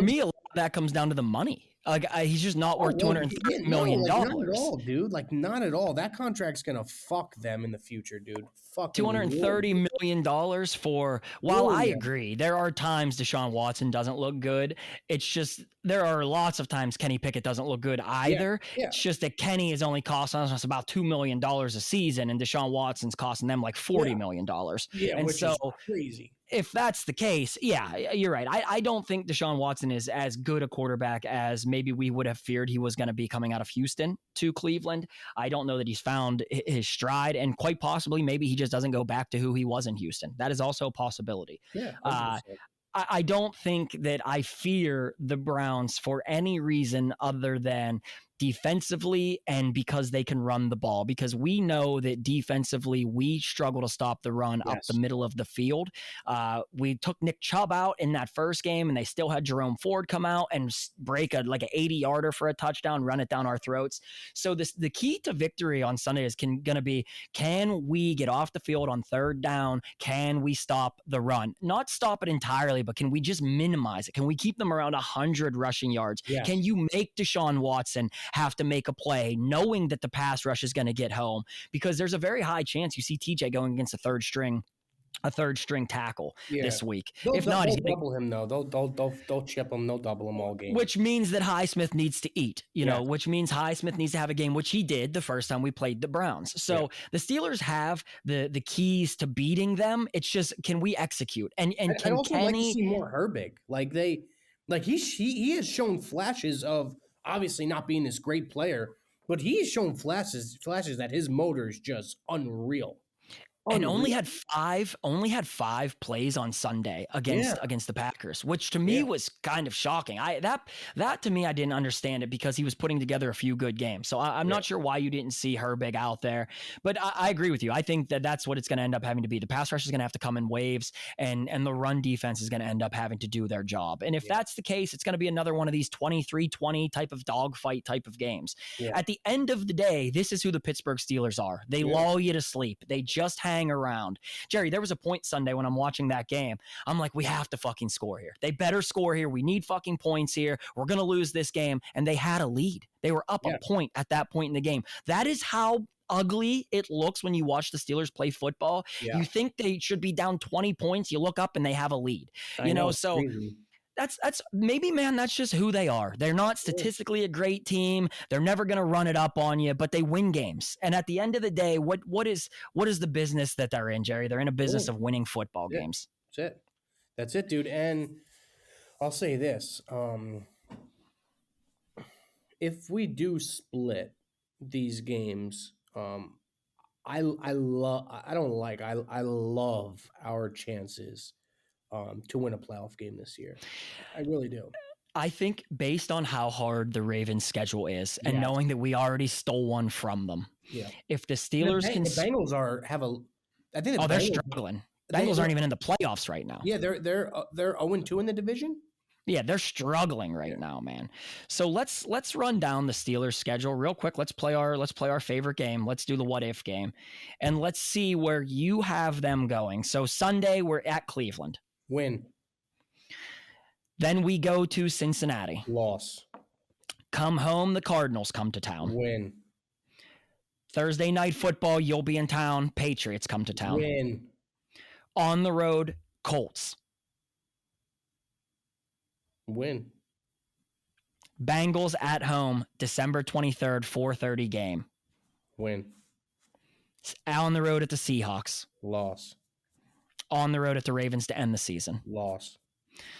C: me, a lot of that comes down to the money. Like, he's just not worth $230 million.
D: Not at all, dude. Like, not at all. That contract's gonna fuck them in the future, dude. Fucking
C: $230 million for. While I agree, there are times Deshaun Watson doesn't look good. It's just there are lots of times Kenny Pickett doesn't look good either.
D: Yeah.
C: It's just that Kenny is only costing us about $2 million a season, and Deshaun Watson's costing them like $40 million.
D: Yeah,
C: and
D: which
C: so
D: is crazy.
C: If that's the case, yeah, you're right. I don't think Deshaun Watson is as good a quarterback as maybe we would have feared he was going to be coming out of Houston to Cleveland. I don't know that he's found his stride, and quite possibly maybe he just doesn't go back to who he was in Houston. That is also a possibility.
D: Yeah.
C: I don't think that I fear the Browns for any reason other than defensively and because they can run the ball, because we know that defensively we struggle to stop the run up the middle of the field. We took Nick Chubb out in that first game, and they still had Jerome Ford come out and break an 80-yarder for a touchdown, run it down our throats. So the key to victory on Sunday is going to be, can we get off the field on third down? Can we stop the run? Not stop it entirely, but can we just minimize it? Can we keep them around 100 rushing yards?
D: Yes.
C: Can you make Deshaun Watson have to make a play knowing that the pass rush is going to get home? Because there's a very high chance you see TJ going against a third string a third string tackle
D: Yeah.
C: this week.
D: They'll,
C: If not,
D: they'll
C: he's gonna,
D: double him though. They'll chip him. They'll double him all game.
C: which means that Highsmith needs to eat, you know,
D: Yes.
C: which means Highsmith needs to have a game, which he did the first time we played the Browns. So the Steelers have the keys to beating them. It's just, can we execute? And
D: I'd
C: can
D: also like to
C: Kenny?
D: see more Herbig. He has shown flashes of obviously not being this great player, but he has shown flashes that his motor is just unreal.
C: And only
D: Unreal.
C: had five plays on Sunday against the Packers, which to me
D: Yeah.
C: was kind of shocking. That to me, I didn't understand it because he was putting together a few good games. So I'm not sure why you didn't see Herbig out there, but I agree with you. I think that's what it's going to end up having to be. The pass rush is going to have to come in waves, and the run defense is going to end up having to do their job. And if that's the case, it's going to be another one of these 23-20 type of dogfight type of games.
D: Yeah.
C: At the end of the day, this is who the Pittsburgh Steelers are. They lull you to sleep. They just hang around. Jerry, there was a point Sunday when I'm watching that game. I'm like, we have to fucking score here. They better score here. We need fucking points here. We're going to lose this game. And they had a lead. They were up a point at that point in the game. That is how ugly it looks when you watch the Steelers play football.
D: Yeah.
C: You think they should be down 20 points. You look up and they have a lead.
D: I know, it's
C: so
D: crazy.
C: that's maybe, man, that's just who they are. They're not statistically a great team. They're never going to run it up on you, but they win games. And at the end of the day, what is the business that they're in, Jerry? They're in a business of winning football games.
D: That's it, dude. And I'll say this: if we do split these games, I love our chances to win a playoff game this year. I really do.
C: I think based on how hard the Ravens' schedule is, and knowing that we already stole one from them, if the Steelers
D: the Bengals I think
C: they're struggling. Bengals aren't even in the playoffs right now.
D: Yeah, they're 0-2 in the division.
C: Yeah, they're struggling right now, man. So let's run down the Steelers' schedule real quick. Let's play our favorite game. Let's do the what if game, and let's see where you have them going. So Sunday we're at Cleveland.
D: Win.
C: Then we go to Cincinnati.
D: Loss.
C: Come home, the Cardinals come to town.
D: Win.
C: Thursday night football, you'll be in town. Patriots come to town.
D: Win.
C: On the road, Colts.
D: Win.
C: Bengals at home, December 23rd, 4:30 game.
D: Win.
C: On the road at the Seahawks.
D: Loss.
C: On the road at the Ravens to end the season.
D: Loss.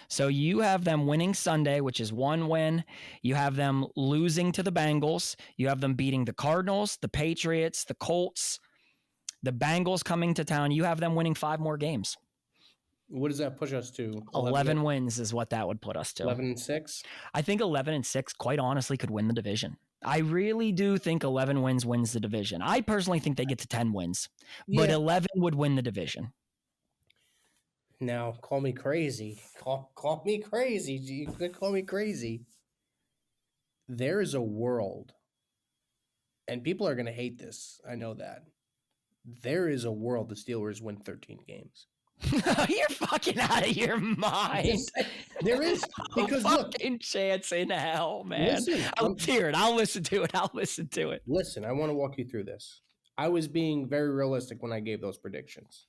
C: So you have them winning Sunday, which is one win. You have them losing to the Bengals. You have them beating the Cardinals, the Patriots, the Colts, the Bengals coming to town. You have them winning 5 more games.
D: What does that push us to?
C: 11 wins is what that would put us to.
D: 11-6.
C: I think 11-6, quite honestly, could win the division. I really do think 11 wins the division. I personally think they get to 10 wins, but 11 would win the division.
D: Now, call me crazy. Call me crazy. You could call me crazy. There is a world, and people are going to hate this. I know that. There is a world the Steelers win 13 games.
C: You're fucking out of your mind.
D: There is, because
C: no
D: look,
C: fucking chance in hell, man.
D: Listen,
C: Let's hear it. I'll listen to it.
D: Listen, I want to walk you through this. I was being very realistic when I gave those predictions.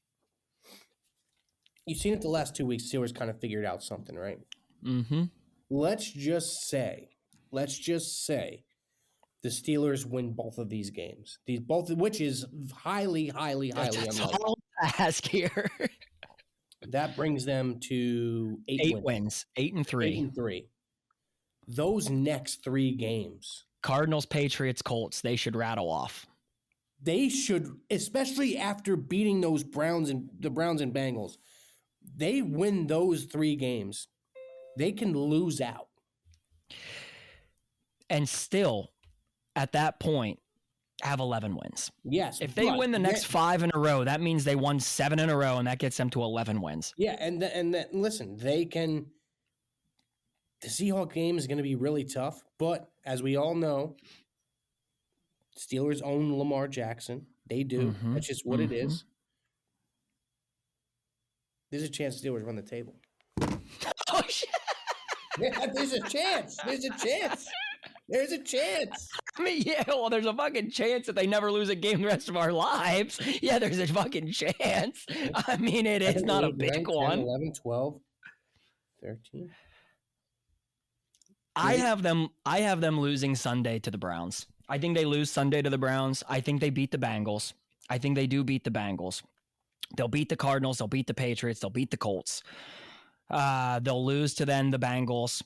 D: You've seen it the last 2 weeks. Steelers kind of figured out something, right?
C: Mm-hmm.
D: Let's just say the Steelers win both of these games. Which is highly
C: That's
D: unlikely.
C: all I ask here.
D: That brings them to 8
C: wins. 8-3.
D: 8-3. Those next 3 games,
C: Cardinals, Patriots, Colts, they should rattle off.
D: they should, especially after beating the Browns and Bengals, they win those 3 games. They can lose out.
C: And still, at that point, have 11 wins.
D: Yes.
C: If they win the next 5 in a row, that means they won 7 in a row, and that gets them to 11 wins.
D: Yeah, and listen, they can. The Seahawks game is going to be really tough, but as we all know, Steelers own Lamar Jackson. They do.
C: Mhm.
D: That's just what it is. There's a chance Steelers run the table.
C: Oh, shit.
D: Yeah, there's a chance. There's a chance. There's a chance.
C: I mean, yeah, well, there's a fucking chance that they never lose a game the rest of our lives. Yeah, there's a fucking chance. I mean, it's not a big 1.
D: 11, 12, 13.
C: I have them losing Sunday to the Browns. I think they lose Sunday to the Browns. I think they beat the Bengals. I think they do beat the Bengals. They'll beat the Cardinals. They'll beat the Patriots. They'll beat the Colts. They'll lose to then the Bengals.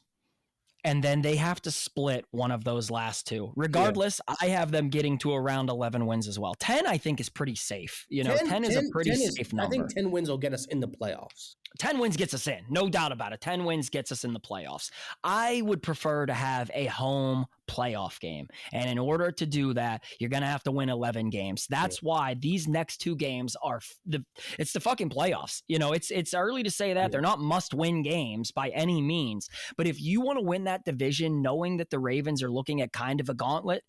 C: And then they have to split one of those last two. Regardless, I have them getting to around 11 wins as well. 10, I think, is pretty safe. 10 is a pretty safe number.
D: I think 10 wins will get us in the playoffs.
C: 10 wins gets us in, no doubt about it. 10 wins gets us in the playoffs. I would prefer to have a home playoff game. And in order to do that, you're going to have to win 11 games. That's why these next 2 games are it's the fucking playoffs. It's early to say that. They're not must-win games by any means. But if you want to win that division, knowing that the Ravens are looking at kind of a gauntlet,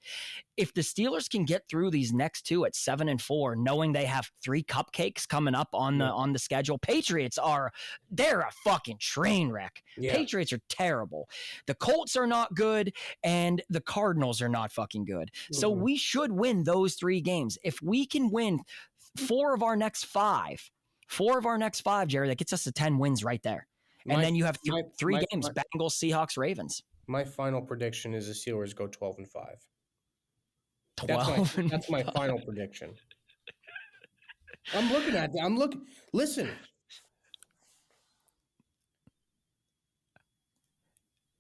C: if the Steelers can get through these next 2 at 7-4, knowing they have 3 cupcakes coming up on the schedule, Patriots they're a fucking train wreck. Yeah. Patriots are terrible. The Colts are not good, and the Cardinals are not fucking good. So we should win those 3 games. If we can win 4 of our next 5, Jerry, that gets us to 10 wins right there. And then you have 3 games: Bengals, Seahawks, Ravens.
D: My final prediction is the Steelers go 12-5.
C: 12.
D: That's my final prediction. I'm looking at that. Listen.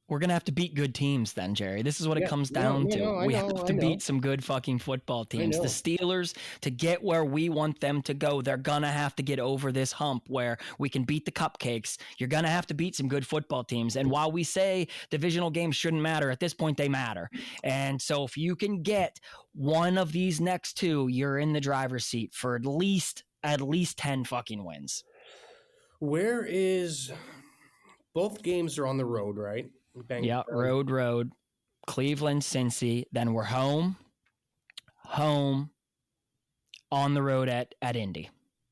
C: We're going to have to beat good teams then, Jerry. This is what it comes down to. We have to beat some good fucking football teams. The Steelers, to get where we want them to go, they're going to have to get over this hump where we can beat the cupcakes. You're going to have to beat some good football teams. And while we say divisional games shouldn't matter, at this point they matter. And so if you can get one of these next 2, you're in the driver's seat for at least 10 fucking wins.
D: Where is both games are on the road, right?
C: Road. Cleveland, Cincy. Then we're home, on the road at Indy.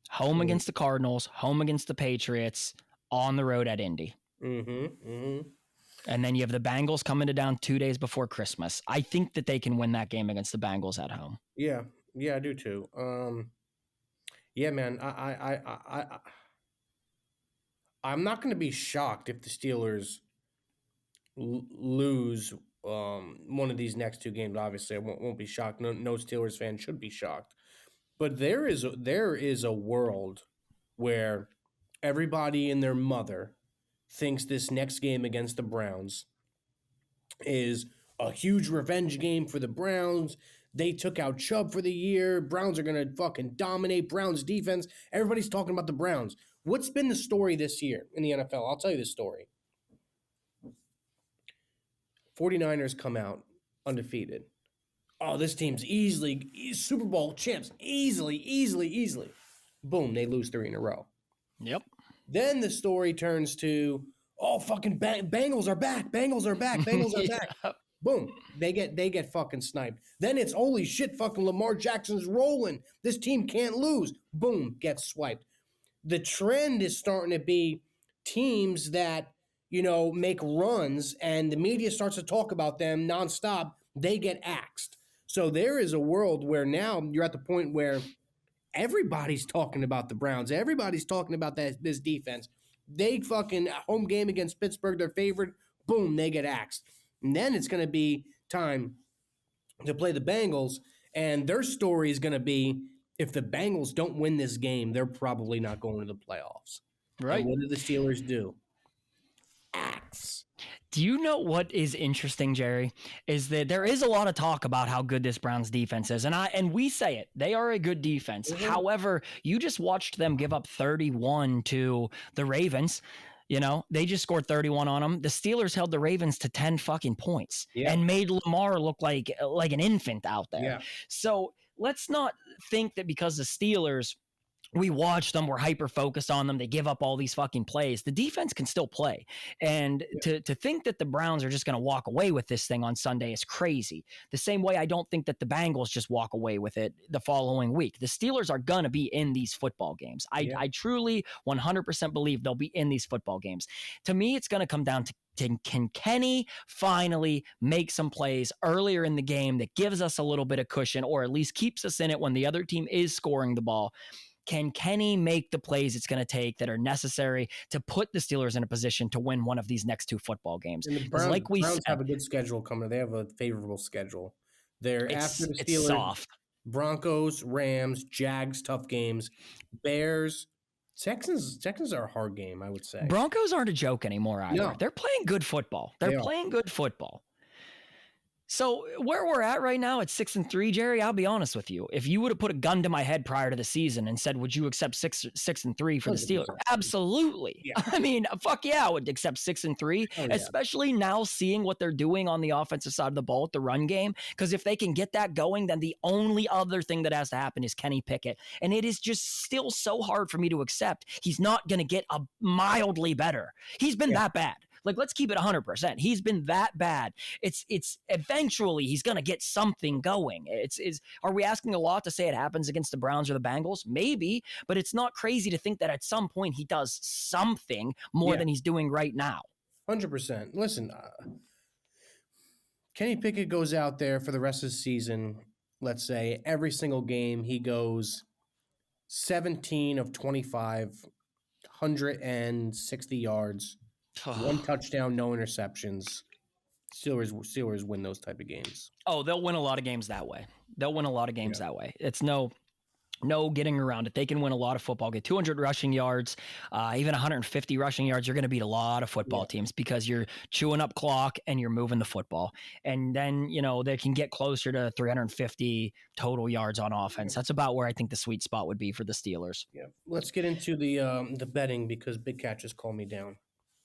C: Home against the Cardinals, home against the Patriots, on the road at Indy. And then you have the Bengals coming to town 2 days before Christmas. I think that they can win that game against the Bengals at home.
D: Yeah, I do too. Yeah, man, I'm not going to be shocked if the Steelers lose one of these next 2 games. Obviously, I won't be shocked. No Steelers fan should be shocked. But there is a world where everybody and their mother thinks this next game against the Browns is a huge revenge game for the Browns. They took out Chubb for the year. Browns are going to fucking dominate. Browns defense. Everybody's talking about the Browns. What's been the story this year in the NFL? I'll tell you the story. 49ers come out undefeated. Oh, this team's easily Super Bowl champs. Easily. Boom, they lose 3 in a row.
C: Yep.
D: Then the story turns to, oh, fucking Bengals are back. Bengals are back. Boom, they get fucking sniped. Then it's, holy shit, fucking Lamar Jackson's rolling. This team can't lose. Boom, gets swiped. The trend is starting to be teams that, make runs and the media starts to talk about them nonstop, they get axed. So there is a world where now you're at the point where everybody's talking about the Browns. Everybody's talking about this defense. They fucking home game against Pittsburgh, their favorite. Boom, they get axed. And then it's going to be time to play the Bengals. And their story is going to be, if the Bengals don't win this game, they're probably not going to the playoffs. Right. And what do the Steelers do? Axe.
C: Do you know what is interesting, Jerry? Is that there is a lot of talk about how good this Browns defense is. And we say it. They are a good defense. Mm-hmm. However, you just watched them give up 31 to the Ravens. They just scored 31 on them. The Steelers held the Ravens to 10 fucking points and made Lamar look like an infant out there. Yeah. So let's not think that because the Steelers we watch them, we're hyper focused on them, they give up all these fucking plays. The defense can still play. And to think that the Browns are just going to walk away with this thing on Sunday is crazy. The same way I don't think that the Bengals just walk away with it the following week. The Steelers are going to be in these football games. I truly 100% believe they'll be in these football games. To me, it's going to come down to can Kenny finally make some plays earlier in the game that gives us a little bit of cushion, or at least keeps us in it when the other team is scoring the ball? Can Kenny make the plays it's going to take that are necessary to put the Steelers in a position to win one of these next two football games?
D: And the Browns have a good schedule coming. They have a favorable schedule. They're after the Steelers,
C: it's soft.
D: Broncos, Rams, Jags, tough games, Bears, Texans are a hard game, I would say.
C: Broncos aren't a joke anymore either.
D: No.
C: They're playing good football. They're playing good football. So where we're at right now at 6-3, Jerry, I'll be honest with you. If you would have put a gun to my head prior to the season and said, would you accept 6-3 for the Steelers? Absolutely. Yeah. I mean, fuck yeah, I would accept 6-3, especially now seeing what they're doing on the offensive side of the ball with the run game. Because if they can get that going, then the only other thing that has to happen is Kenny Pickett. And it is just still so hard for me to accept he's not going to get a mildly better. He's been that bad. Like, let's keep it 100%. He's been that bad. It's eventually he's going to get something going. Are we asking a lot to say it happens against the Browns or the Bengals? Maybe, but it's not crazy to think that at some point he does something more than he's doing right now.
D: 100%. Listen, Kenny Pickett goes out there for the rest of the season. Let's say every single game he goes 17 of 25, 160 yards. One touchdown, no interceptions. Steelers win those type of games.
C: Oh, they'll win a lot of games that way. That way. It's no getting around it. They can win a lot of football. Get 200 rushing yards, even 150 rushing yards. You're going to beat a lot of football teams because you're chewing up clock and you're moving the football. And then, they can get closer to 350 total yards on offense. That's about where I think the sweet spot would be for the Steelers.
D: Yeah. Let's get into the betting because Big Cat just called me down.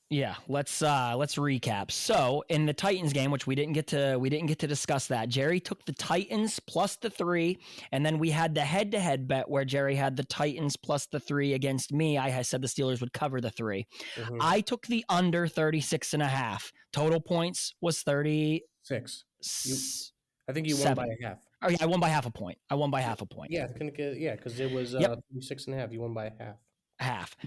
C: Yeah, let's recap. So in the Titans game, which we didn't get to discuss that, Jerry took the Titans plus the 3, and then we had the head-to-head bet where Jerry had the Titans plus the 3 against me. I had said the Steelers would cover the 3. Mm-hmm. I took the under 36.5. Total points was 36.
D: I think you won by a half.
C: Oh yeah, I won by half a point.
D: Yeah, because it was 36.5. You won by a half.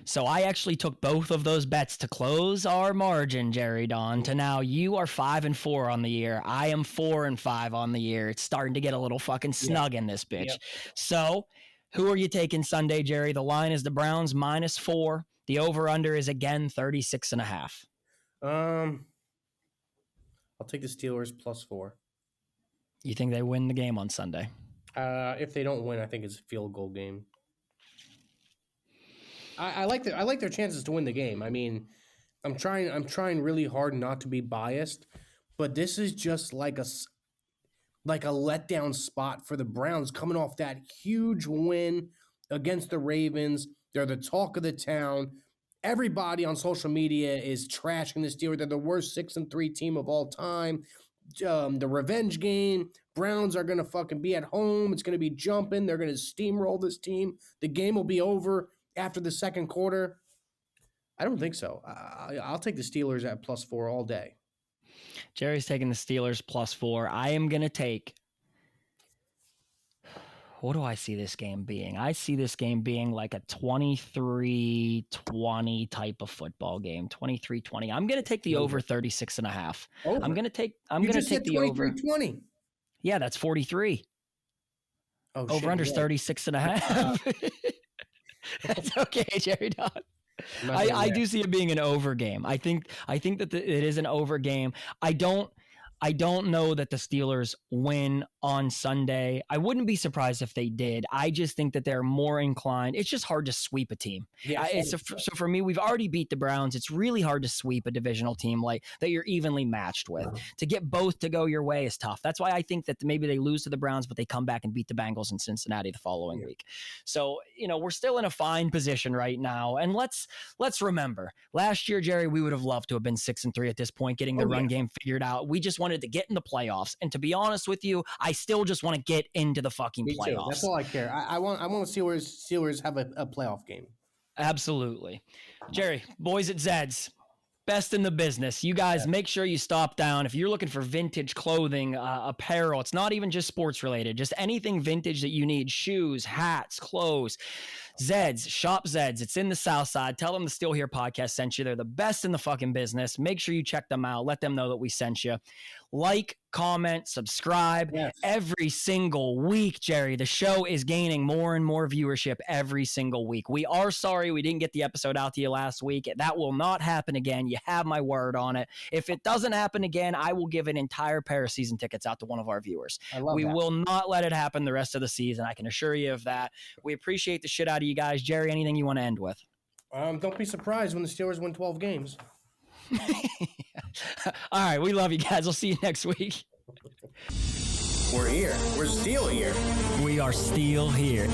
C: So I actually took both of those bets to close our margin, Jerry Don, to now you are 5-4 on the year. I am 4-5 on the year. It's starting to get a little fucking snug in this bitch. Yep. So who are you taking Sunday, Jerry? The line is the Browns -4. The over-under is again 36.5.
D: I'll take the Steelers +4.
C: You think they win the game on Sunday?
D: If they don't win, I think it's a field goal game. I like their chances to win the game. I mean, I'm trying really hard not to be biased, but this is just like a letdown spot for the Browns coming off that huge win against the Ravens. They're the talk of the town. Everybody on social media is trashing the Steelers. They're the worst 6-3 team of all time. The revenge game. Browns are going to fucking be at home. It's going to be jumping. They're going to steamroll this team. The game will be over after the second quarter. I don't think so. I'll take the Steelers at +4 all day.
C: Jerry's taking the Steelers +4. I am going to take... What do I see this game being? I see this game being like a 23-20 type of football game. 23-20. I'm going to take the over 36.5.
D: Over.
C: I'm going to take the over.
D: 23-20.
C: Yeah, that's 43.
D: Oh,
C: over under 36.5. That's okay, Jerry Don. I do see it being an over game. I think that it is an over game. I don't know that the Steelers win on Sunday. I wouldn't be surprised if they did. I just think that they're more inclined. It's just hard to sweep a team. Yeah, so for me, we've already beat the Browns. It's really hard to sweep a divisional team like that you're evenly matched with. To get both to go your way is tough. That's why I think that maybe they lose to the Browns, but they come back and beat the Bengals in Cincinnati the following week. So, we're still in a fine position right now. And let's remember, last year, Jerry, we would have loved to have been 6-3 at this point, getting the run game figured out. We just wanted wanted to get in the playoffs. And to be honest with you, I still just want to get into the fucking
D: Me too.
C: playoffs.
D: That's all I care. I want the Steelers have a playoff game.
C: Absolutely. Jerry, boys at Zeds, best in the business. You guys make sure you stop down. If you're looking for vintage clothing, apparel, it's not even just sports related, just anything vintage that you need, shoes, hats, clothes. Zeds, shop Zeds. It's in the South Side. Tell them the Still Here podcast sent you. They're the best in the fucking business. Make sure you check them out. Let them know that we sent you. Like, comment, subscribe.
D: Yes.
C: Every single week, Jerry, the show is gaining more and more viewership every single week. We are sorry we didn't get the episode out to you last week. That will not happen again. You have my word on it. If it doesn't happen again, I will give an entire pair of season tickets out to one of our viewers. We will not let it happen the rest of the season. I can assure you of that. We appreciate the shit out of you guys. Jerry, anything you want to end with?
D: Don't be surprised when the Steelers win 12 games.
C: All right, we love you guys. We'll see you next week.
D: We're here. We're still here.
C: We are still here.